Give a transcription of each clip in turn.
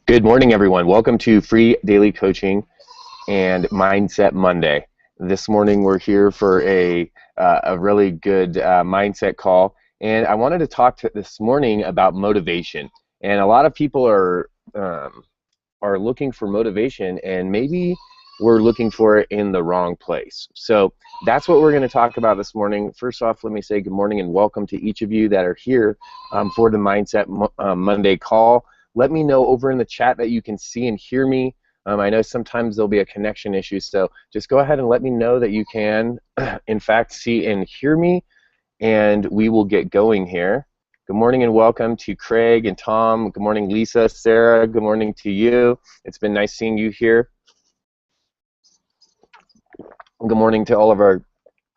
Good morning, everyone. Welcome to Free Daily Coaching and Mindset Monday. This morning, we're here for a really good mindset call, and I wanted to talk this morning about motivation. And a lot of people are looking for motivation, and maybe we're looking for it in the wrong place. So that's what we're going to talk about this morning. First off, let me say good morning and welcome to each of you that are here for the Mindset Monday call. Let me know over in the chat that you can see and hear me. I know sometimes there'll be a connection issue, so just go ahead and let me know that you can, in fact, see and hear me, and we will get going here. Good morning and welcome to Craig and Tom. Good morning, Lisa, Sarah. Good morning to you. It's been nice seeing you here. Good morning to all of our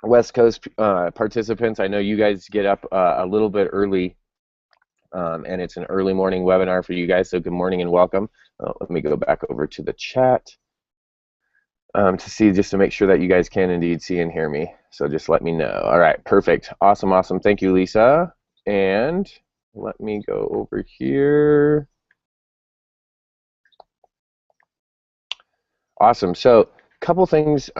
West Coast participants. I know you guys get up a little bit early. And it's an early morning webinar for you guys, so good morning and welcome. Let me go back over to the chat just to make sure that you guys can indeed see and hear me. So just let me know. All right, perfect. Awesome, awesome. Thank you, Lisa. And let me go over here. Awesome. So a couple things.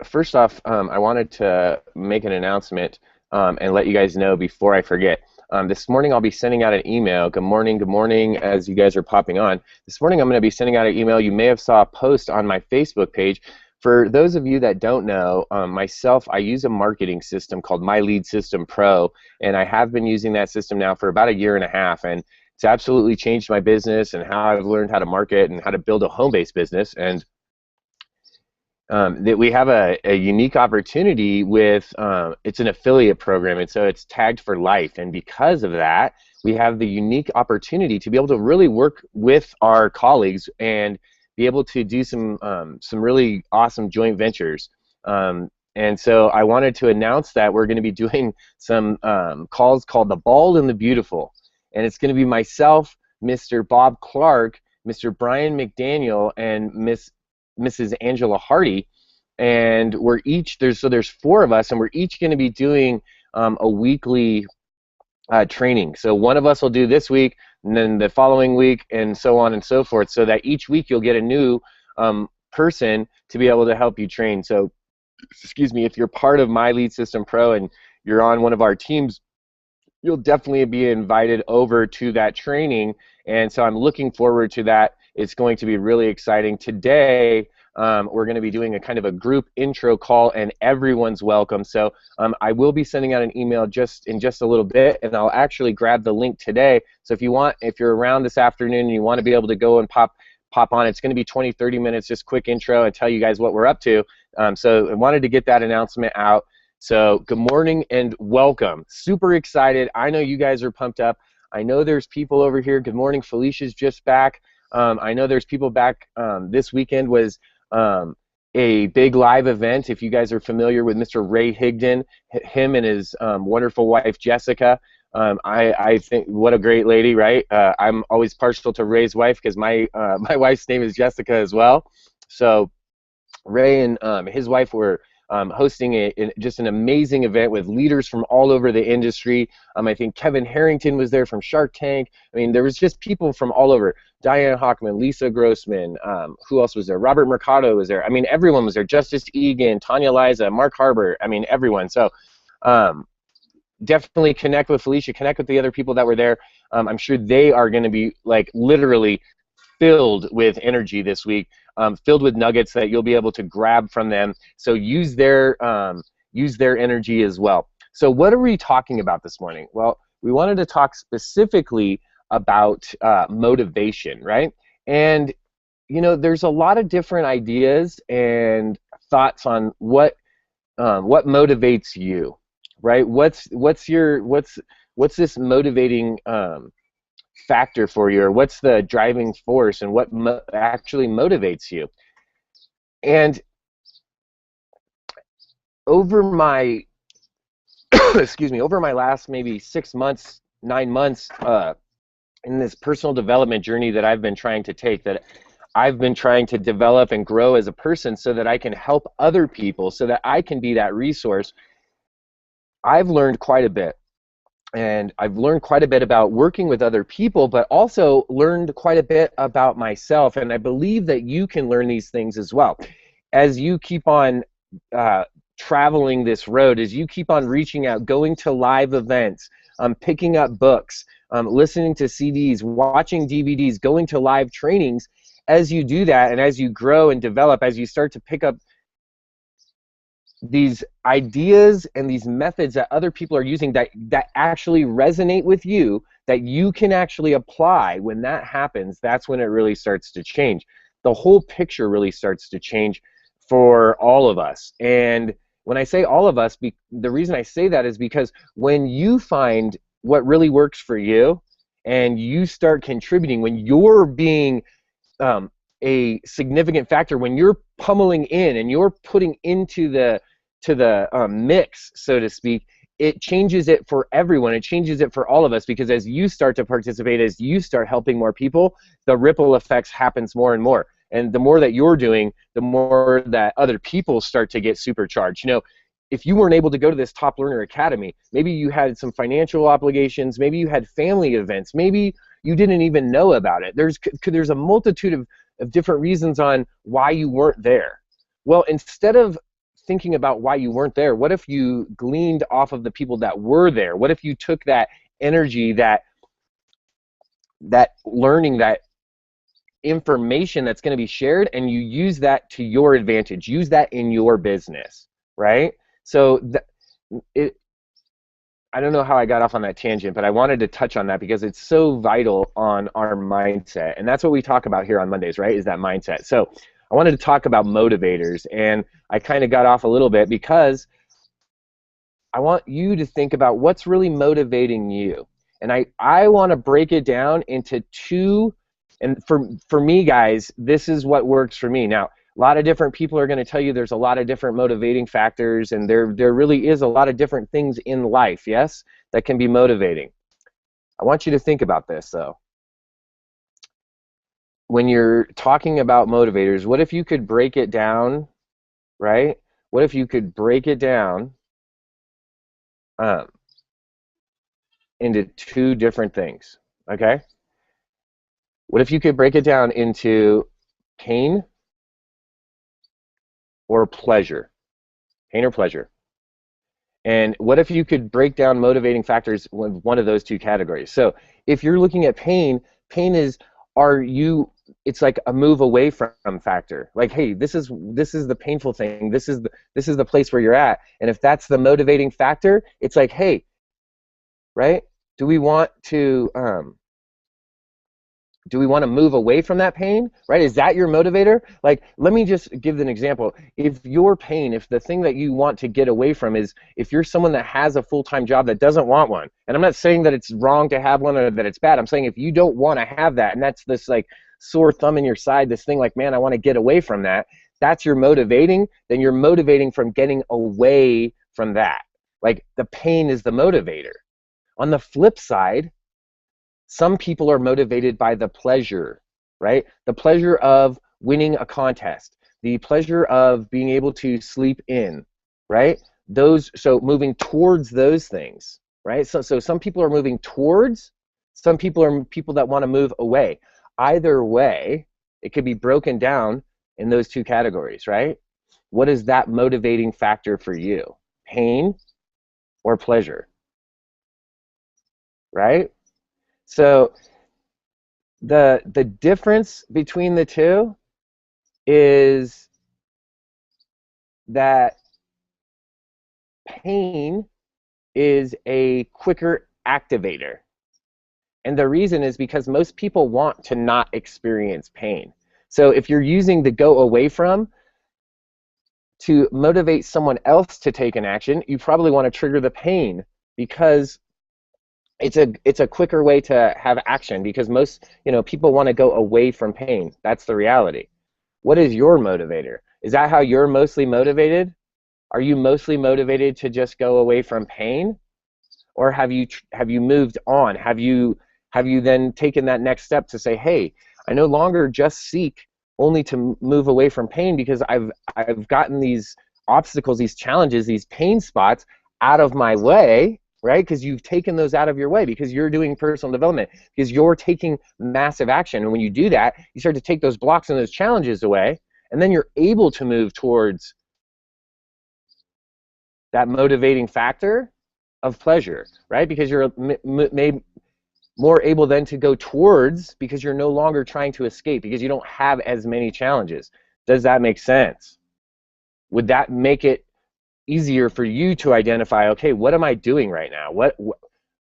First off, I wanted to make an announcement and let you guys know before I forget. This morning I'll be sending out an email. Good morning, as you guys are popping on. This morning I'm going to be sending out an email. You may have saw a post on my Facebook page. For those of you that don't know, myself, I use a marketing system called My Lead System Pro, and I have been using that system now for about a year and a half, and it's absolutely changed my business and how I've learned how to market and how to build a home-based business. And that we have a unique opportunity with, it's an affiliate program, and so it's tagged for life, and because of that, we have the unique opportunity to be able to really work with our colleagues and be able to do some really awesome joint ventures. And so I wanted to announce that we're going to be doing some calls called The Bald and the Beautiful, and it's going to be myself, Mr. Bob Clark, Mr. Brian McDaniel, and Mrs. Angela Hardy, and there's four of us, and we're each going to be doing a weekly training. So one of us will do this week, and then the following week, and so on and so forth, so that each week you'll get a new person to be able to help you train. So, excuse me, if you're part of My Lead System Pro and you're on one of our teams, you'll definitely be invited over to that training, and so I'm looking forward to that. It's going to be really exciting. Today, we're going to be doing a kind of a group intro call, and everyone's welcome. So I will be sending out an email in just a little bit, and I'll actually grab the link today. So if you're around this afternoon and you want to be able to go and pop on, it's going to be 20-30 minutes, just quick intro and tell you guys what we're up to. So I wanted to get that announcement out. So good morning and welcome. Super excited. I know you guys are pumped up. I know there's people over here. Good morning. Felicia's just back. I know there's people back. This weekend was a big live event. If you guys are familiar with Mr. Ray Higdon, him and his wonderful wife Jessica, I think what a great lady, right? I'm always partial to Ray's wife because my wife's name is Jessica as well. So Ray and his wife were hosting just an amazing event with leaders from all over the industry. I think Kevin Harrington was there from Shark Tank. I mean, there was just people from all over. Diane Hockman, Lisa Grossman, who else was there? Robert Mercado was there. I mean, everyone was there. Justice Egan, Tanya Liza, Mark Harbor. I mean, everyone. So definitely connect with Felicia, connect with the other people that were there. I'm sure they are going to be like literally filled with energy this week, filled with nuggets that you'll be able to grab from them. So use their energy as well. So what are we talking about this morning? Well, we wanted to talk specifically about motivation, right? And you know, there's a lot of different ideas and thoughts on what motivates you, right? What's this motivating factor for you, or what's the driving force, and what actually motivates you? And over my excuse me, over my last maybe 6 months, 9 months in this personal development journey that I've been trying to take, that I've been trying to develop and grow as a person so that I can help other people, so that I can be that resource, I've learned quite a bit. and I've learned quite a bit about working with other people, but also learned quite a bit about myself. And I believe that you can learn these things as well. As you keep on uh, traveling this road, as you keep on reaching out, going to live events, picking up books, listening to CDs, watching DVDs, going to live trainings, as you do that and as you grow and develop, as you start to pick up these ideas and these methods that other people are using that actually resonate with you, that you can actually apply, when that happens, that's when it really starts to change. The whole picture really starts to change for all of us. And when I say all of us, the reason I say that is because when you find what really works for you and you start contributing, when you're being a significant factor, when you're pummeling in and you're putting into the mix, so to speak, it changes it for everyone. It changes it for all of us, because as you start to participate, as you start helping more people, the ripple effects happens more and more. And the more that you're doing, the more that other people start to get supercharged. You know, if you weren't able to go to this Top Learner Academy, maybe you had some financial obligations, maybe you had family events, maybe you didn't even know about it. There's a multitude of different reasons on why you weren't there. Well, instead of thinking about why you weren't there, what if you gleaned off of the people that were there? What if you took that energy, that learning, that information that's going to be shared, and you use that to your advantage, use that in your business, right? So I don't know how I got off on that tangent, but I wanted to touch on that because it's so vital on our mindset. And that's what we talk about here on Mondays, right, is that mindset. So I wanted to talk about motivators, and I kind of got off a little bit because I want you to think about what's really motivating you. And I want to break it down into two, and for me, guys, this is what works for me. Now, a lot of different people are going to tell you there's a lot of different motivating factors, and there really is a lot of different things in life, yes, that can be motivating. I want you to think about this, though. When you're talking about motivators, what if you could break it down, right? What if you could break it down into two different things, okay? What if you could break it down into pain or pleasure? Pain or pleasure? And what if you could break down motivating factors in one of those two categories? So if you're looking at pain, pain is, it's like a move away from factor. Like, hey, this is the painful thing. This is the place where you're at. And if that's the motivating factor, it's like, hey, right? Do we want to move away from that pain, right? Is that your motivator? Like, let me just give an example. If your pain, if the thing that you want to get away from is, if you're someone that has a full-time job that doesn't want one, and I'm not saying that it's wrong to have one or that it's bad, I'm saying if you don't want to have that, and that's this like sore thumb in your side, this thing like, man, I want to get away from that, that's your motivating, then you're motivating from getting away from that. Like, the pain is the motivator. On the flip side, some people are motivated by the pleasure, right? The pleasure of winning a contest, the pleasure of being able to sleep in, right? So moving towards those things, right? So some people are moving towards, some people are people that want to move away. Either way, it could be broken down in those two categories, right? What is that motivating factor for you? Pain or pleasure, right? So the difference between the two is that pain is a quicker activator. And the reason is because most people want to not experience pain. So if you're using the go away from to motivate someone else to take an action, you probably want to trigger the pain, because it's a quicker way to have action, because most people want to go away from pain. That's the reality. What is your motivator? Is that how you're mostly motivated? Are you mostly motivated to just go away from pain, or have you moved on? Have you then taken that next step to say, hey, I no longer just seek only to move away from pain, because I've gotten these obstacles, these challenges, these pain spots out of my way, right? Because you've taken those out of your way, because you're doing personal development, because you're taking massive action. And when you do that, you start to take those blocks and those challenges away, and then you're able to move towards that motivating factor of pleasure, right? Because you're made more able then to go towards, because you're no longer trying to escape, because you don't have as many challenges. Does that make sense? Would that make it easier for you to identify, okay, what am I doing right now?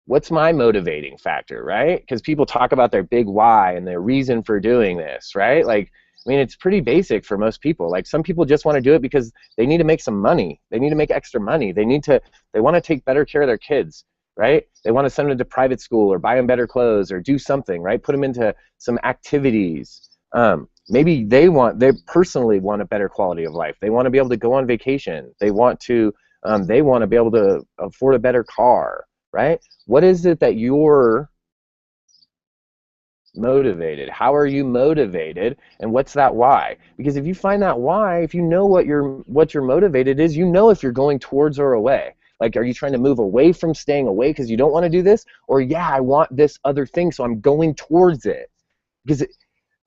What's my motivating factor, right? Because people talk about their big why and their reason for doing this, right? Like, I mean, it's pretty basic for most people. Like, some people just want to do it because they need to make some money. They need to make extra money. They want to take better care of their kids, right? They want to send them to private school or buy them better clothes or do something, right? Put them into some activities. Maybe they personally want a better quality of life. They want to be able to go on vacation. They want to be able to afford a better car, right? What is it that you're motivated? How are you motivated? And what's that why? Because if you find that why, if you know what your motivated is, you know if you're going towards or away. Like, are you trying to move away from staying away because you don't want to do this? Or, yeah, I want this other thing, so I'm going towards it. Because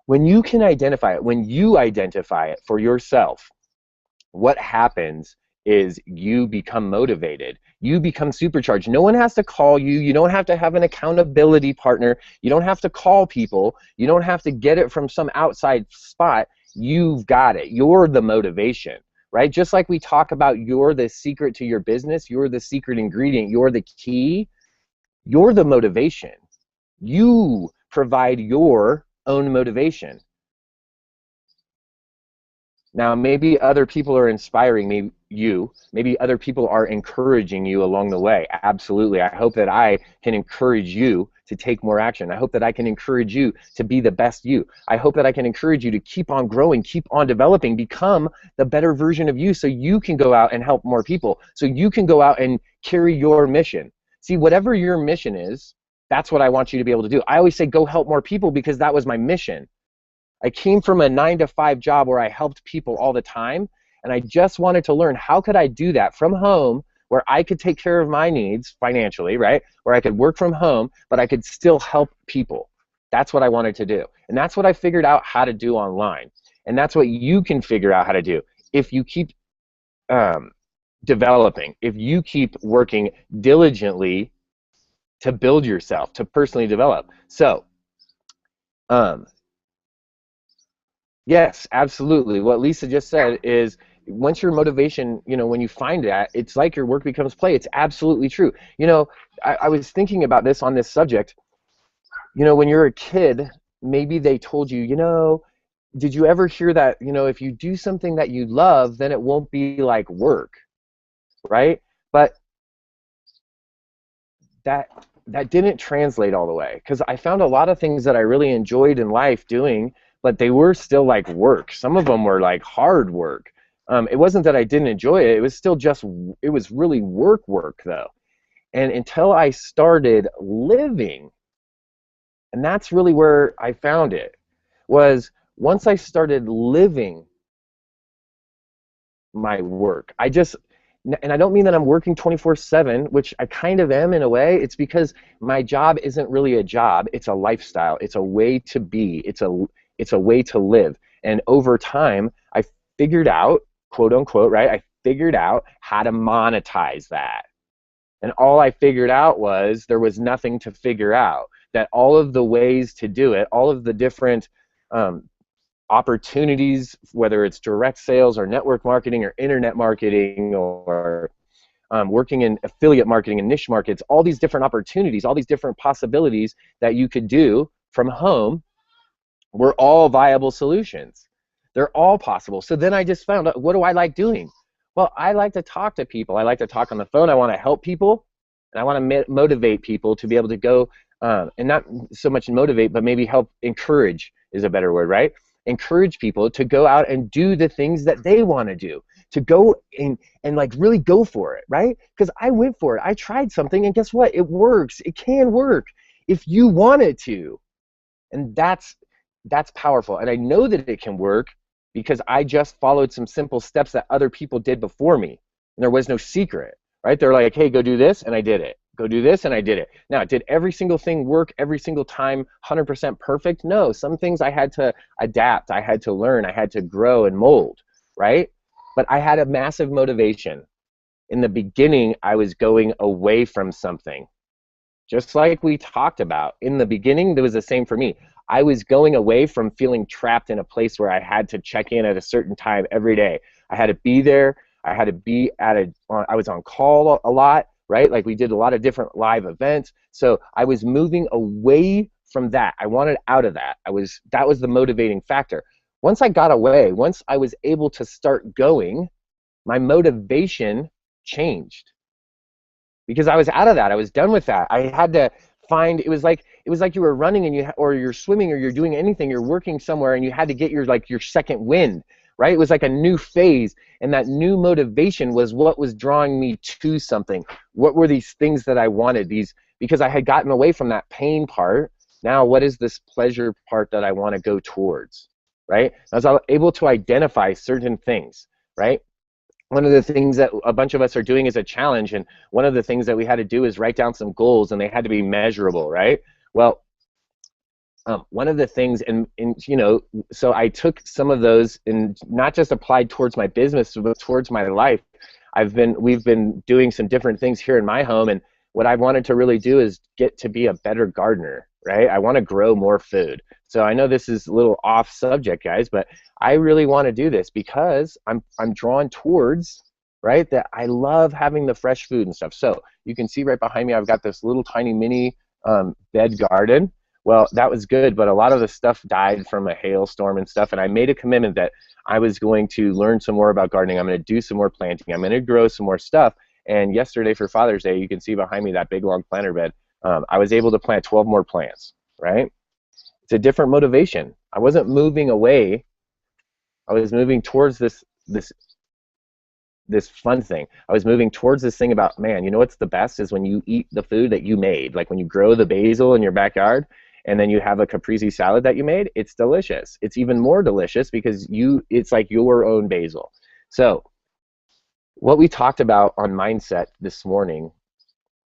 when you can identify it, when you identify it for yourself, what happens is you become motivated. You become supercharged. No one has to call you. You don't have to have an accountability partner. You don't have to call people. You don't have to get it from some outside spot. You've got it. You're the motivation, right? Just like we talk about, you're the secret to your business. You're the secret ingredient. You're the key. You're the motivation. You provide your own motivation. Now, maybe other people are inspiring you. Maybe other people are encouraging you along the way. Absolutely. I hope that I can encourage you to take more action. I hope that I can encourage you to be the best you. I hope that I can encourage you to keep on growing, keep on developing, become the better version of you, so you can go out and help more people, so you can go out and carry your mission. See, whatever your mission is, that's what I want you to be able to do. I always say go help more people because that was my mission. I came from a 9-to-5 job where I helped people all the time, and I just wanted to learn, how could I do that from home, where I could take care of my needs financially, right? Where I could work from home, but I could still help people. That's what I wanted to do. And that's what I figured out how to do online. And that's what you can figure out how to do if you keep developing, if you keep working diligently to build yourself, to personally develop. So, yes, absolutely. What Lisa just said is, once your motivation, when you find that, it's like your work becomes play. It's absolutely true. I was thinking about this on this subject. When you're a kid, maybe they told you, did you ever hear that, if you do something that you love, then it won't be like work, right? But that didn't translate all the way, because I found a lot of things that I really enjoyed in life doing, but they were still like work. Some of them were like hard work. It wasn't that I didn't enjoy it. It was still it was really work though. And until I started living, and that's really where I found it, was once I started living my work. And I don't mean that I'm working 24/7, which I kind of am in a way. It's because my job isn't really a job. It's a lifestyle. It's a way to be. It's a way to live. And over time, I figured out, quote unquote, right? I figured out how to monetize that. And all I figured out was there was nothing to figure out. That all of the ways to do it, all of the different opportunities, whether it's direct sales or network marketing or internet marketing or working in affiliate marketing and niche markets, all these different opportunities, all these different possibilities that you could do from home were all viable solutions. They're all possible. So then I just found out, what do I like doing? Well, I like to talk to people. I like to talk on the phone. I want to help people, and I want to motivate people to be able to go, and not so much motivate, but maybe help encourage is a better word, right? Encourage people to go out and do the things that they want to do, to go and like really go for it, right? Because I went for it. I tried something, and guess what? It works. It can work if you want it to. And that's powerful. And I know that it can work because I just followed some simple steps that other people did before me. And there was no secret, right? They're like, hey, go do this, and I did it. go do this, and I did it. Now, did every single thing work every single time 100% perfect? No, some things I had to adapt, I had to learn, I had to grow and mold, right? But I had a massive motivation. In the beginning, I was going away from something. Just like we talked about. In the beginning, it was the same for me. I was going away from feeling trapped in a place where I had to check in at a certain time every day. I had to be there. I had to be I was on call a lot, right? Like we did a lot of different live events. So I was moving away from that. I wanted out of that. That was the motivating factor. Once I got away, once I was able to start going, my motivation changed. Because I was out of that. I was done with that. I had to find, it was like you were running and or you're swimming or you're doing anything, you're working somewhere and you had to get your second wind, right? It was like a new phase, and that new motivation was what was drawing me to something. What were these things that I wanted? Because I had gotten away from that pain part. Now, what is this pleasure part that I want to go towards, right? I was able to identify certain things, right? One of the things that a bunch of us are doing is a challenge, and one of the things that we had to do is write down some goals, and they had to be measurable, right? Well, one of the things, and so I took some of those and not just applied towards my business, but towards my life. We've been doing some different things here in my home, and what I've wanted to really do is get to be a better gardener, right? I want to grow more food. So I know this is a little off subject, guys, but I really want to do this because I'm drawn towards, right, that I love having the fresh food and stuff. So you can see right behind me, I've got this little tiny mini bed garden. Well, that was good, but a lot of the stuff died from a hailstorm and stuff, and I made a commitment that I was going to learn some more about gardening. I'm going to do some more planting. I'm going to grow some more stuff. And yesterday for Father's Day, you can see behind me that big long planter bed. I was able to plant 12 more plants, right? It's a different motivation. I wasn't moving away. I was moving towards this fun thing. I was moving towards this thing about, man, you know what's the best is when you eat the food that you made. Like when you grow the basil in your backyard and then you have a caprese salad that you made, it's delicious. It's even more delicious because it's like your own basil. So what we talked about on Mindset this morning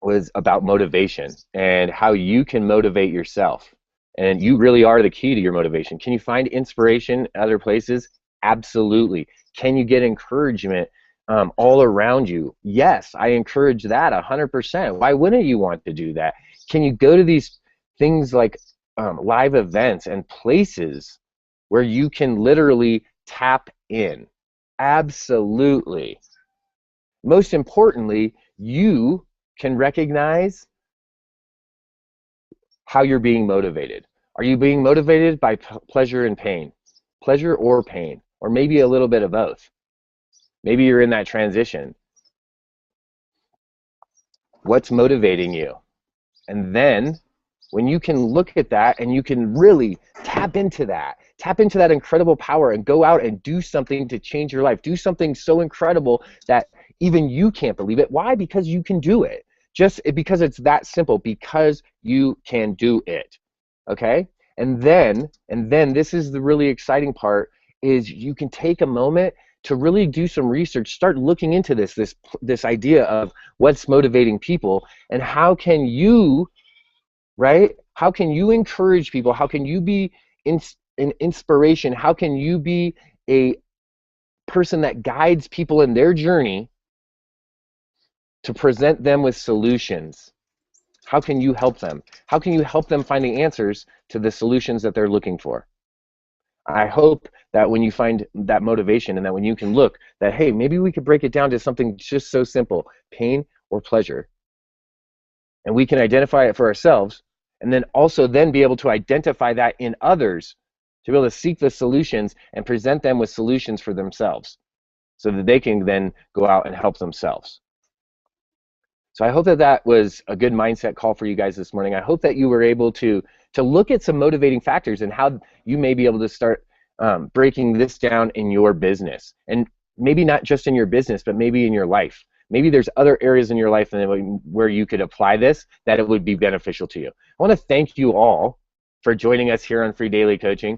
was about motivation and how you can motivate yourself. And you really are the key to your motivation. Can you find inspiration other places? Absolutely. Can you get encouragement all around you? Yes, I encourage that 100%. Why wouldn't you want to do that? Can you go to these things like live events and places where you can literally tap in? Absolutely. Most importantly, you can recognize how you're being motivated. Are you being motivated by pleasure and pain? Pleasure or pain? Or maybe a little bit of both. Maybe you're in that transition. What's motivating you? And then when you can look at that and you can really tap into that incredible power and go out and do something to change your life. Do something so incredible that even you can't believe it. Why? Because you can do it. Just because it's that simple, because you can do it, okay? And then this is the really exciting part, is you can take a moment to really do some research, start looking into this idea of what's motivating people and how can you, right? How can you encourage people? How can you be an inspiration? How can you be a person that guides people in their journey to present them with solutions? How can you help them? How can you help them find the answers to the solutions that they're looking for? I hope that when you find that motivation and that when you can look that, hey, maybe we could break it down to something just so simple, pain or pleasure, and we can identify it for ourselves, and then also then be able to identify that in others, to be able to seek the solutions and present them with solutions for themselves so that they can then go out and help themselves. So I hope that was a good mindset call for you guys this morning. I hope that you were able to look at some motivating factors and how you may be able to start breaking this down in your business. And maybe not just in your business, but maybe in your life. Maybe there's other areas in your life where you could apply this, that it would be beneficial to you. I want to thank you all for joining us here on Free Daily Coaching.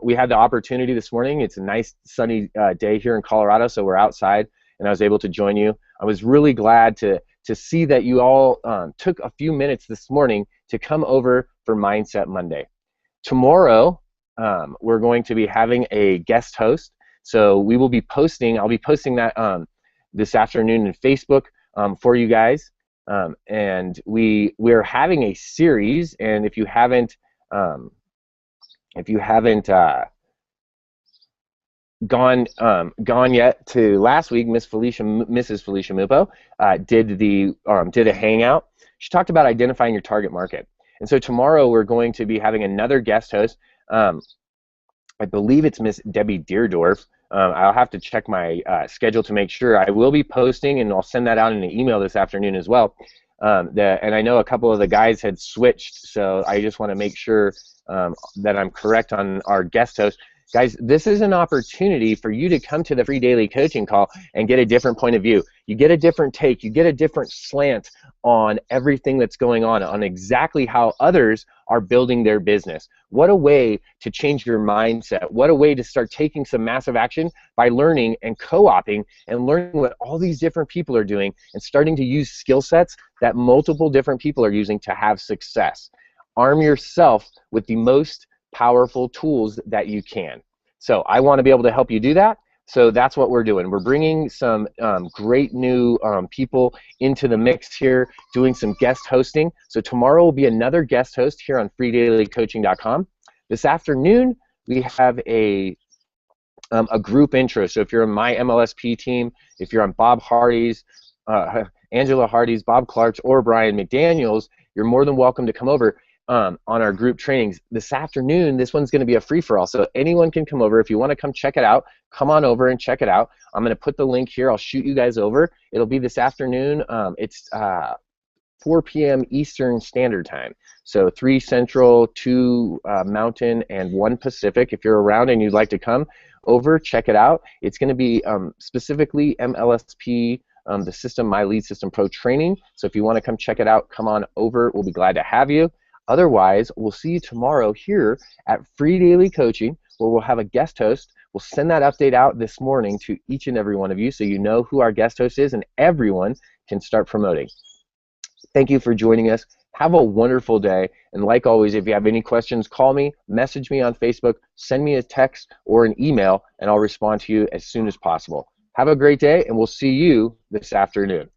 We had the opportunity this morning. It's a nice sunny day here in Colorado, so we're outside, and I was able to join you. I was really glad to to see that you all took a few minutes this morning to come over for Mindset Monday. Tomorrow, we're going to be having a guest host. So we will be posting, I'll be posting that this afternoon in Facebook for you guys. And we're having a series, and if you haven't gone yet to last week, Mrs. Felicia Mupo did a hangout. She talked about identifying your target market. And so tomorrow we're going to be having another guest host. I believe it's Miss Debbie Deerdorf. I'll have to check my schedule to make sure. I will be posting, and I'll send that out in an email this afternoon as well. And I know a couple of the guys had switched, so I just want to make sure that I'm correct on our guest host. Guys, this is an opportunity for you to come to the free daily coaching call and get a different point of view. You get a different take. You get a different slant on everything that's going on exactly how others are building their business. What a way to change your mindset. What a way to start taking some massive action by learning and co-opting and learning what all these different people are doing and starting to use skill sets that multiple different people are using to have success. Arm yourself with the most powerful tools that you can. So I want to be able to help you do that. So that's what we're doing. We're bringing some great new people into the mix here, doing some guest hosting. So tomorrow will be another guest host here on freedailycoaching.com. This afternoon we have a group intro. So if you're on my MLSP team, if you're on Bob Hardy's, Angela Hardy's, Bob Clark's, or Brian McDaniel's, you're more than welcome to come over on our group trainings. This afternoon, this one's going to be a free-for-all, so anyone can come over. If you want to come check it out, come on over and check it out. I'm going to put the link here. I'll shoot you guys over. It'll be this afternoon. It's 4 p.m. Eastern Standard Time, so 3 Central, 2 Mountain, and 1 Pacific. If you're around and you'd like to come over, check it out. It's going to be specifically MLSP, the system, My Lead System Pro training. So if you want to come check it out, come on over. We'll be glad to have you. Otherwise, we'll see you tomorrow here at Free Daily Coaching, where we'll have a guest host. We'll send that update out this morning to each and every one of you so you know who our guest host is and everyone can start promoting. Thank you for joining us. Have a wonderful day. And like always, if you have any questions, call me, message me on Facebook, send me a text or an email, and I'll respond to you as soon as possible. Have a great day, and we'll see you this afternoon.